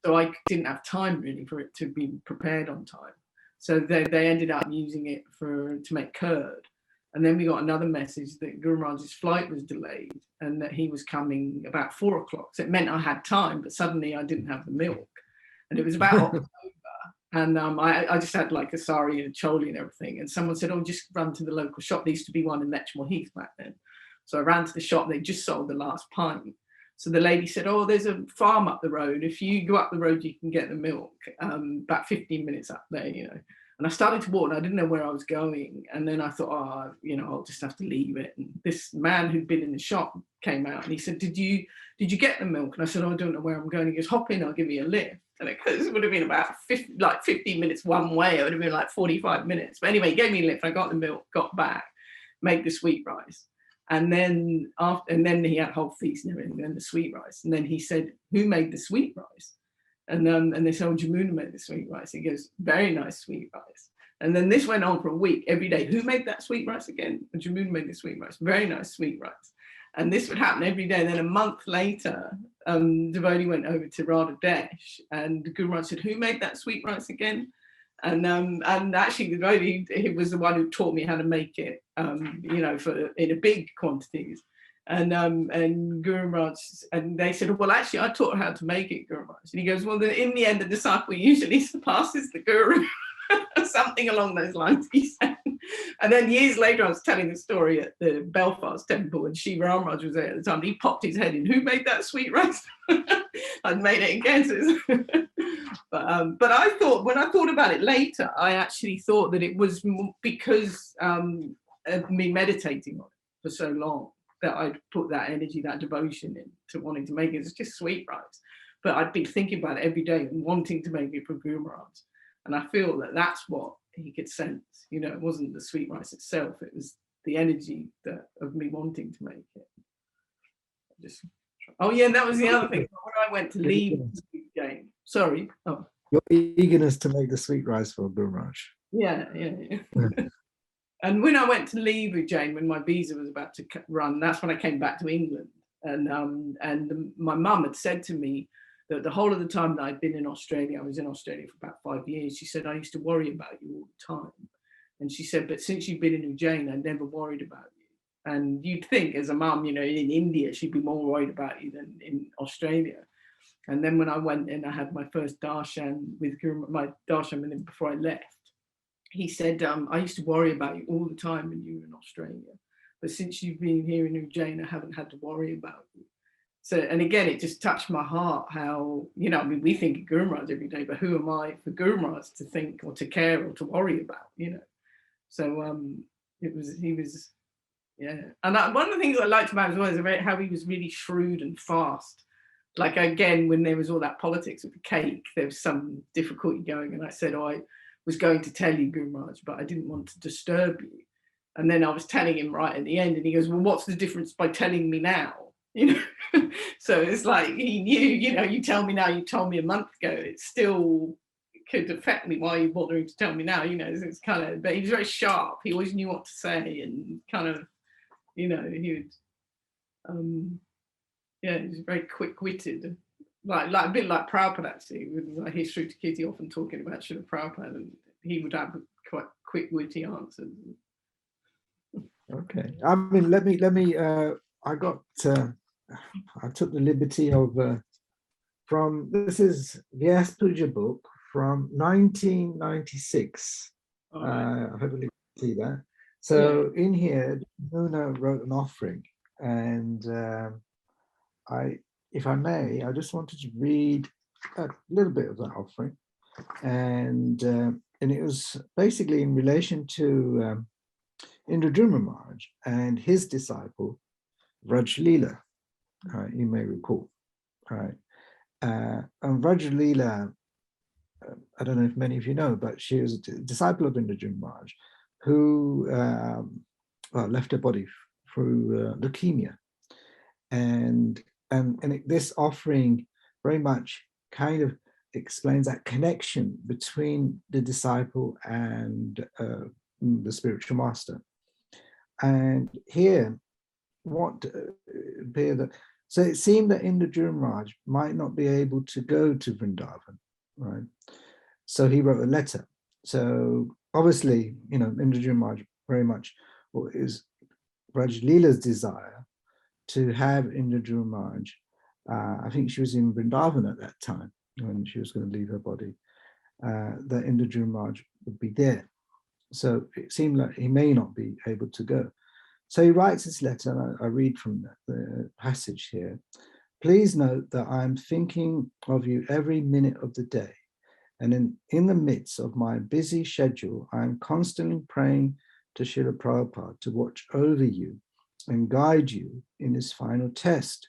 So I didn't have time really for it to be prepared on time. So they ended up using it to make curd. And then we got another message that Guru Maharaj's flight was delayed and that he was coming about 4 o'clock. So it meant I had time, but suddenly I didn't have the milk. And it was about October. And I just had like a sari and a choli and everything. And someone said, just run to the local shop. There used to be one in Lechmore Heath back then. So I ran to the shop. They just sold the last pint. So the lady said, there's a farm up the road. If you go up the road, you can get the milk. About 15 minutes up there, And I started to walk, and I didn't know where I was going. And then I thought, I'll just have to leave it. And this man who'd been in the shop came out, and he said, did you get the milk? And I said, I don't know where I'm going. He goes, hop in, I'll give you a lift. And it would have been about 15 minutes one way. It would have been like 45 minutes. But anyway, he gave me a lift. I got the milk, got back, made the sweet rice. And then he had a whole feast and everything, and the sweet rice. And then he said, who made the sweet rice? And they said, Jamuna made the sweet rice. He goes, very nice sweet rice. And then this went on for a week, every day. Who made that sweet rice again? And Jamuna made the sweet rice. Very nice sweet rice. And this would happen every day. And then a month later, devotee went over to Radha Desh, and Guru Maharaj said, who made that sweet rice again? And actually the devotee, he was the one who taught me how to make it, in a big quantities. And Guru Maharaj, and they said, well, actually, I taught her how to make it, Guru Maharaj. And he goes, well, in the end, the disciple usually surpasses the guru. Something along those lines, he said. And then years later, I was telling a story at the Belfast temple, and Shiva Maharaj was there at the time. He popped his head in. Who made that sweet rice? I'd made it again. But I thought, when I thought about it later, I actually thought that it was because of me meditating on it for so long that I'd put that energy, that devotion into wanting to make it. It's just sweet rice. But I'd been thinking about it every day and wanting to make it for Guru Maharaj. And I feel that that's what he could sense. It wasn't the sweet rice itself. It was the energy of me wanting to make it. And that was the other thing. When I went to leave the game, sorry. Oh. Your eagerness to make the sweet rice for Guru Maharaj. Yeah. And when I went to leave with Jane, when my visa was about to run, that's when I came back to England. And my mum had said to me, the whole of the time that I'd been in Australia, I was in Australia for about 5 years. She said, I used to worry about you all the time. And she said, but since you've been in Ujjain, I never worried about you. And you'd think as a mum, in India, she'd be more worried about you than in Australia. And then when I went in, I had my first darshan with Guru, my darshan with him before I left. He said, I used to worry about you all the time when you were in Australia. But since you've been here in Ujjain, I haven't had to worry about you. So, and again, it just touched my heart how, we think of Guru Maharaj every day, but who am I for Guru Maharaj to think or to care or to worry about, So he was, yeah. And one of the things I liked about him as well is how he was really shrewd and fast. Like, again, when there was all that politics with the cake, there was some difficulty going. And I said, I was going to tell you, Guru Maharaj, but I didn't want to disturb you. And then I was telling him right at the end, and he goes, well, what's the difference by telling me now you know. So it's like he knew, you know, you tell me now, you told me a month ago, it still could affect me. Why are you bothering to tell me now? You know, it's kind of, but he was very sharp. He always knew what to say, and kind of, you know, he would, yeah, he was very quick-witted. Like a bit like Prabhupada, actually, with like history to Kitty, often talking about Srila Prabhupada, and he would have quite quick, witty answers. Okay, I mean, let me. I took the liberty of from, this is Vyas Puja book from 1996. Right. Hopefully you can see that. So yeah. In here, Jamuna wrote an offering, and if I may, I just wanted to read a little bit of that offering, and it was basically in relation to Indra Maharaj and his disciple Raj Leela, you may recall, right? And Raj Leela, I don't know if many of you know, but she was a disciple of Indra Maharaj, who left her body through leukemia, and this offering very much kind of explains that connection between the disciple and the spiritual master. And here, what appear that, so it seemed that Indra Maharaj might not be able to go to Vrindavan, right? So he wrote a letter. So obviously, you know, Indra Maharaj very much is Raj Leela's desire to have Indra Maharaj. I think she was in Vrindavan at that time when she was going to leave her body, that Indra Maharaj would be there. So it seemed like he may not be able to go. So he writes this letter, and I read from the passage here. Please note that I am thinking of you every minute of the day. And in the midst of my busy schedule, I am constantly praying to Srila Prabhupada to watch over you and guide you in this final test.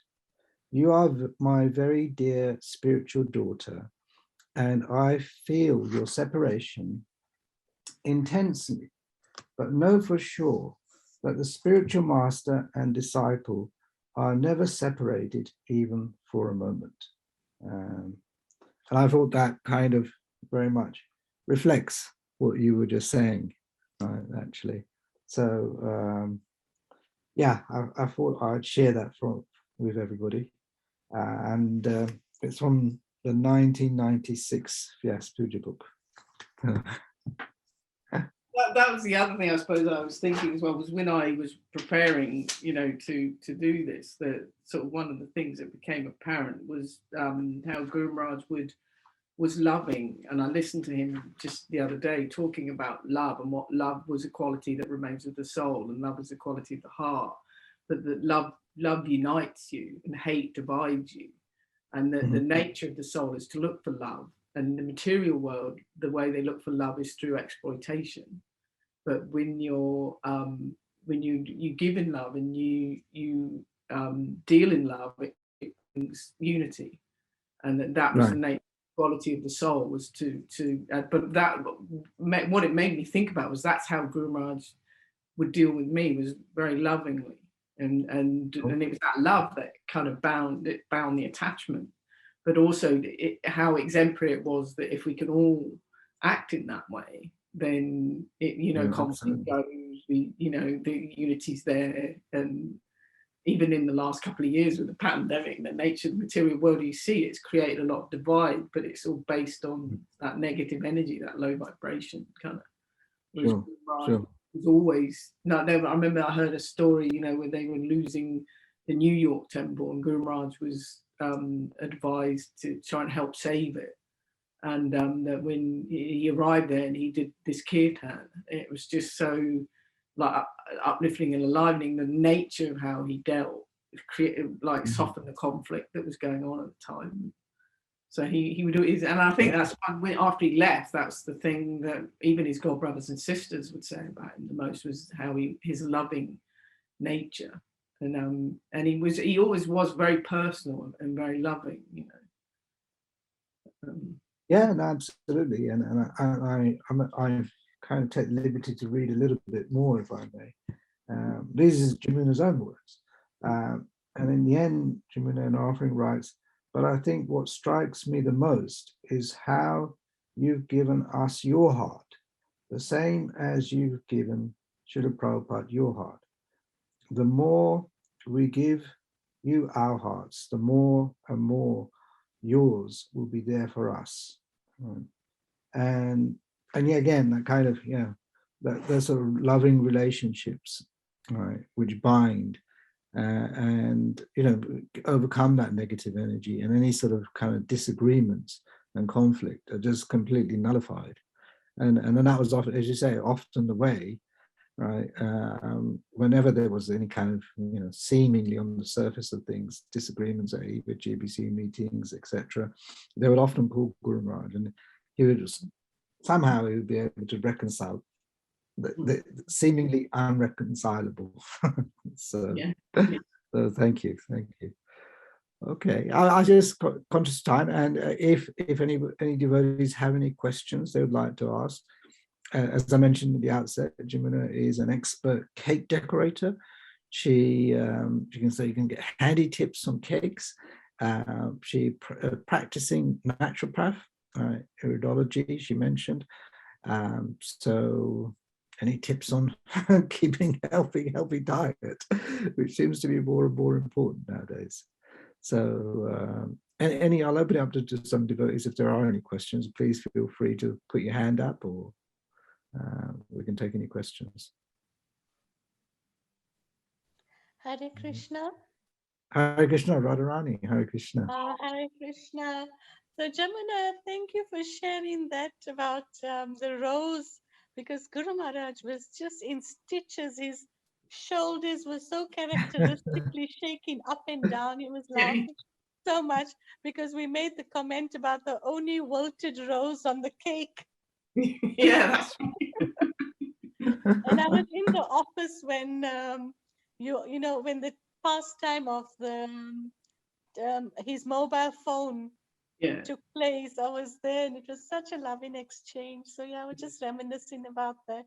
You are my very dear spiritual daughter, and I feel your separation intensely, but know for sure that the spiritual master and disciple are never separated even for a moment. And I thought that kind of very much reflects what you were just saying, actually. So yeah, I thought I'd share that with everybody. And it's from the 1996 Vyas Puja book. That was the other thing I suppose I was thinking as well, was when I was preparing, you know, to do this, that sort of one of the things that became apparent was how Guru Maharaj was loving. And I listened to him just the other day talking about love, and what love was a quality that remains with the soul, and love is a quality of the heart, but that love unites you and hate divides you, and that the nature of the soul is to look for love. And the material world, the way they look for love is through exploitation. But when you're when you give in love and you deal in love, it brings unity. And that was right. The nature quality of the soul, was to but that, what it made me think about was that's how Guru Maharaj would deal with me, was very lovingly, and it was that love that kind of bound the attachment. But also how exemplary it was, that if we can all act in that way, then it, you know, conflict goes, you know, the unity's there. And even in the last couple of years with the pandemic, the nature of the material world you see, it's created a lot of divide, but it's all based on that negative energy, that low vibration kind of. Sure. Was always, no, I remember I heard a story, you know, where they were losing the New York temple, and Guru Maharaj was advised to try and help save it. And that when he arrived there and he did this kirtan, it was just so like uplifting and enlivening, the nature of how he dealt, like softened the conflict that was going on at the time. So he would do his, and I think that's when, after he left, that's the thing that even his god brothers and sisters would say about him the most, was how his loving nature. And he always was very personal and very loving, you know. Yeah, no, absolutely, and I kind of take the liberty to read a little bit more, if I may. These is Jamuna's own words. And in the end, Jamuna in offering writes, but I think what strikes me the most is how you've given us your heart, the same as you've given Srila Prabhupada your heart. The more we give you our hearts, the more and more yours will be there for us. And yeah, again, that kind of, that sort of loving relationships, right, which bind and overcome that negative energy, and any sort of kind of disagreements and conflict are just completely nullified. And then that was often, as you say, often the way, right? Whenever there was any kind of, seemingly on the surface of things, disagreements at either GBC meetings, etc., they would often call Guru Maharaj, and he would somehow he would be able to reconcile the seemingly unreconcilable. So, so thank you. Okay, I just got conscious time, and if any devotees have any questions they would like to ask. As I mentioned at the outset, Jamuna is an expert cake decorator. She you can get handy tips on cakes. She practicing naturopath, iridology, she mentioned. So any tips on keeping healthy diet, which seems to be more and more important nowadays. So I'll open it up to some devotees. If there are any questions, please feel free to put your hand up, or we can take any questions. Hare Krishna. Hare Krishna, Radharani. Hare Krishna. Hare Krishna. So Jamuna, thank you for sharing that about the rose, because Guru Maharaj was just in stitches. His shoulders were so characteristically shaking up and down. He was laughing so much because we made the comment about the only wilted rose on the cake. Yeah, that's And I was in the office when when the pastime of the his mobile phone took place. I was there, and it was such a loving exchange. So yeah, I was just reminiscing about that.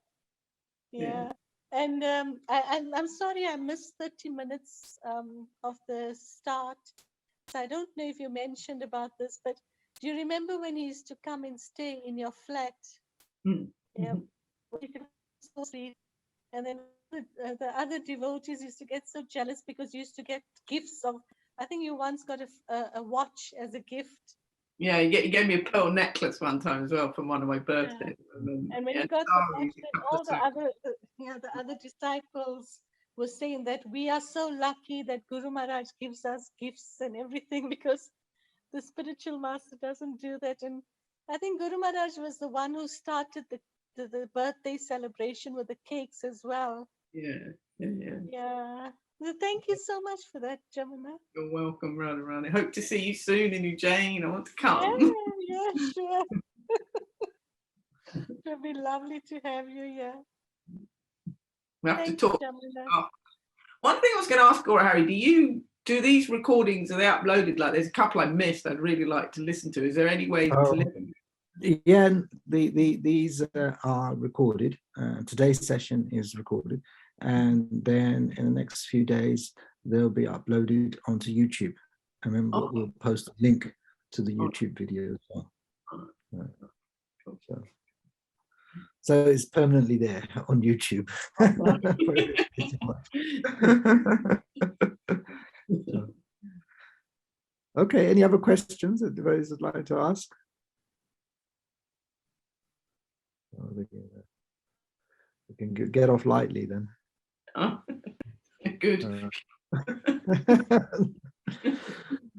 Yeah. And I'm sorry I missed 30 minutes of the start. So I don't know if you mentioned about this, but do you remember when he used to come and stay in your flat? Yeah. So sweet. And then the other devotees used to get so jealous because you used to get gifts of, I think you once got a watch as a gift. Yeah, he gave me a pearl necklace one time as well from one of my birthdays. And when you got the watch, all the other disciples were saying that we are so lucky that Guru Maharaj gives us gifts and everything, because the spiritual master doesn't do that. And I think Guru Maharaj was the one who started the birthday celebration with the cakes as well. Yeah. So thank you so much for that, Jamuna. You're welcome, Radharani. Hope to see you soon in Ujjain. I want to come. Yeah, sure. It would be lovely to have you here. We have to talk. One thing I was going to ask, Gaura Hari, do you do these recordings? Are they uploaded? Like, there's a couple I missed. I'd really like to listen to. Is there any way to listen? Yeah, these are recorded. Today's session is recorded, and then in the next few days they'll be uploaded onto YouTube, and then we'll post a link to the YouTube video as well. So it's permanently there on YouTube. Okay, any other questions that devotees would like to ask? We can get off lightly then. Good.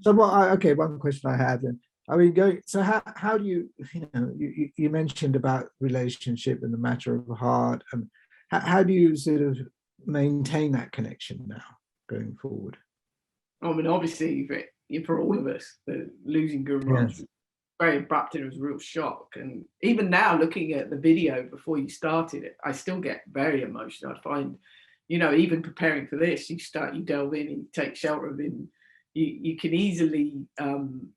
So one question I had then. I mean, so how do you you mentioned about relationship and the matter of the heart, and how do you sort of maintain that connection now going forward? I mean, obviously, for all of us, losing Guru Maharaj was very abrupt, and it was a real shock. And even now, looking at the video before you started it, I still get very emotional. I find, even preparing for this, you delve in and you take shelter of him. You can easily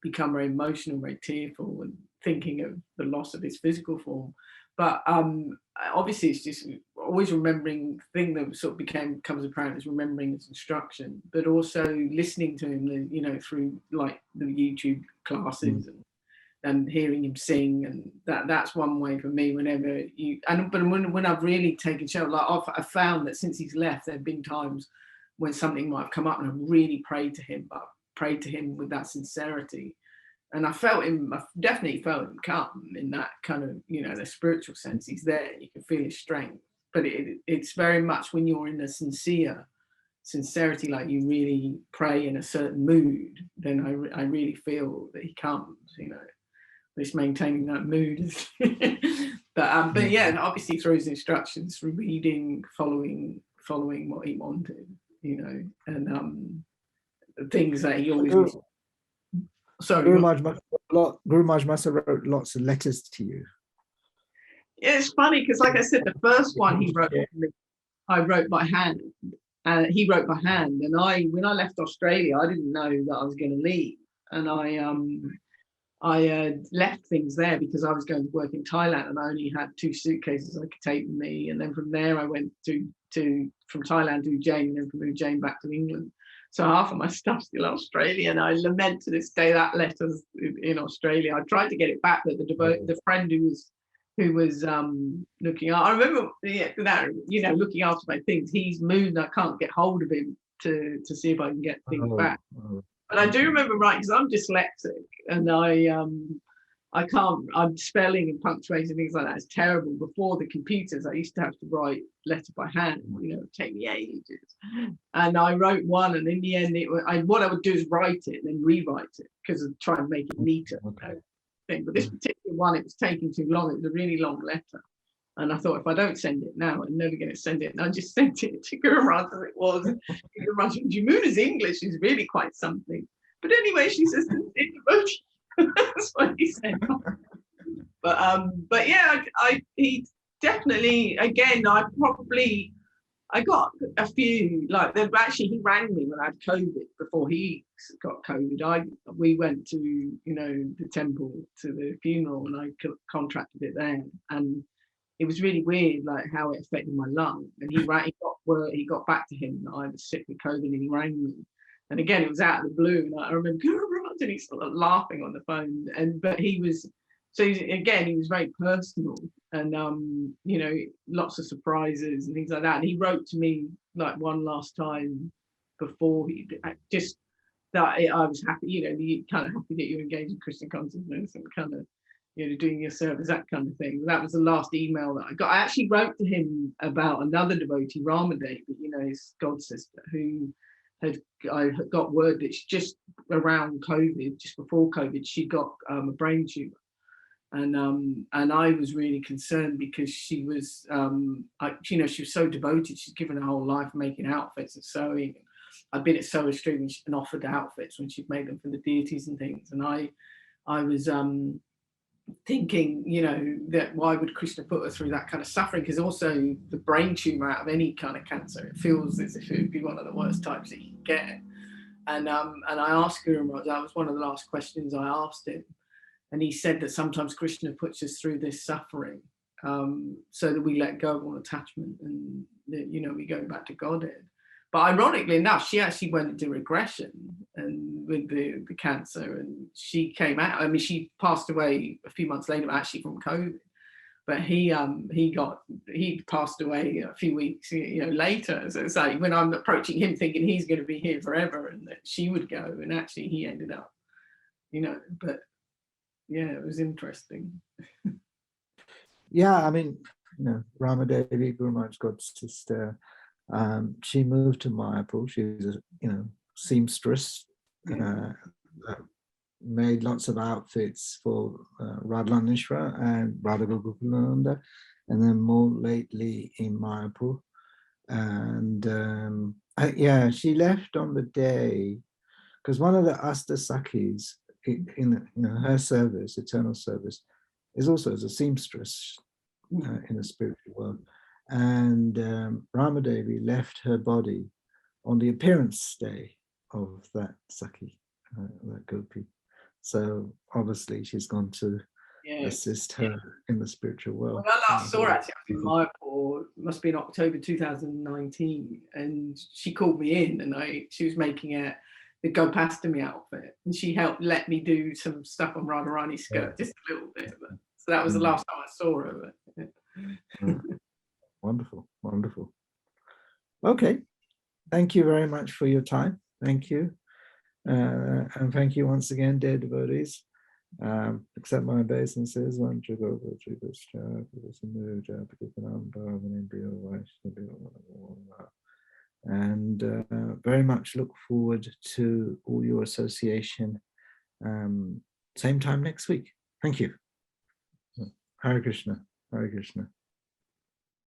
become very emotional, very tearful, and thinking of the loss of his physical form. but obviously it's just always remembering thing that sort of becomes apparent is remembering his instruction, but also listening to him, you know, through like the YouTube classes and hearing him sing, and that's one way for me. Whenever but when I've really taken shelter, like I've found that since he's left, there've been times when something might have come up and I've really prayed to him, but prayed to him with that sincerity. And I definitely felt him come in that kind of, you know, the spiritual sense. He's there, you can feel his strength. But it's very much when you're in a sincerity, like you really pray in a certain mood, then I really feel that he comes, you know. It's maintaining that mood. but yeah, obviously through his instructions, through reading, following what he wanted, you know, and things that he always sorry, Guru Maharaj must have wrote lots of letters to you. Yeah, it's funny because, like I said, the first one he wrote, I wrote by hand, and he wrote by hand. And when I left Australia, I didn't know that I was going to leave, and I left things there because I was going to work in Thailand, and I only had 2 suitcases I could take with me. And then from there, I went from Thailand to Ujjain, and then from Ujjain back to England. So half of my stuff's still Australian. I lament to this day that letter's in Australia. I tried to get it back, but the friend who was looking after, I remember that, you know, looking after my things, he's moved. I can't get hold of him to see if I can get things back. But I do remember writing, because I'm dyslexic, and I can't, I'm spelling and punctuating, things like that. It's terrible. Before the computers, I used to have to write letter by hand, you know, it'd take me ages. And I wrote one, and in the end, what I would do is write it and then rewrite it, because I'd try and make it neater. Thing. But this particular one, it was taking too long. It was a really long letter. And I thought, if I don't send it now, I'm never going to send it. And I just sent it to Guru Maharaj as it was. Guru Maharaj, Jamuna's English is really quite something. But anyway, she says, that's what he said. But yeah, he definitely, again, I got a few, like, he rang me when I had COVID, before he got COVID. We went to, you know, the temple to the funeral, and I contracted it there. And it was really weird, like how it affected my lung. And he got back to him that I was sick with COVID, and he rang me. And again, it was out of the blue. And I remember, and he's sort of laughing on the phone. But he was very personal, and you know, lots of surprises and things like that. And he wrote to me like one last time before just that I was happy, you know, you kind of happy that you're engaged in Christian consciousness and kind of, you know, doing your service, that kind of thing. That was the last email that I got. I actually wrote to him about another devotee, Ramadevi, you know, his god sister, who I got word that she, just around COVID, just before COVID, she got a brain tumor. And I was really concerned, because she was, you know, she was so devoted. She's given her whole life making outfits and sewing. I'd been at Solar Street and offered outfits when she'd made them for the deities and things. And I was thinking, you know, that why would Krishna put her through that kind of suffering? Because also the brain tumor, out of any kind of cancer, it feels as if it would be one of the worst types that you can get. And I asked Guru Maharaj, that was one of the last questions I asked him. And he said that sometimes Krishna puts us through this suffering so that we let go of all attachment, and, you know, we go back to Godhead. But ironically enough, she actually went into regression and with the cancer, and she came out. I mean, she passed away a few months later, actually from COVID. But he passed away a few weeks, you know, later. So it's like when I'm approaching him, thinking he's going to be here forever and that she would go, and actually he ended up, you know. But yeah, it was interesting. Yeah, I mean, you know, Ramadevi, Guru Maharaj's god sister, she moved to Mayapur. She was a, you know, seamstress, made lots of outfits for Radhalaneshwara and Radha Gokulananda, and then more lately in Mayapur. And yeah, she left on the day, because one of the Asta Sakhis in you know, her service, eternal service, is also as a seamstress in the spiritual world. And Ramadevi left her body on the appearance day of that Sakhi, that Gopi. So obviously she's gone to assist her in the spiritual world. When I last saw her, actually, I was in Mayapur, must be in October 2019, and she called me in, and she was making the Gopastami outfit, and she helped let me do some stuff on Radharani's skirt, just a little bit of it. So that was the last time I saw her. Wonderful, wonderful. Okay, thank you very much for your time. Thank you. And thank you once again, dear devotees. Accept my obeisances. And very much look forward to all your association. Same time next week. Thank you. Hare Krishna. Hare Krishna.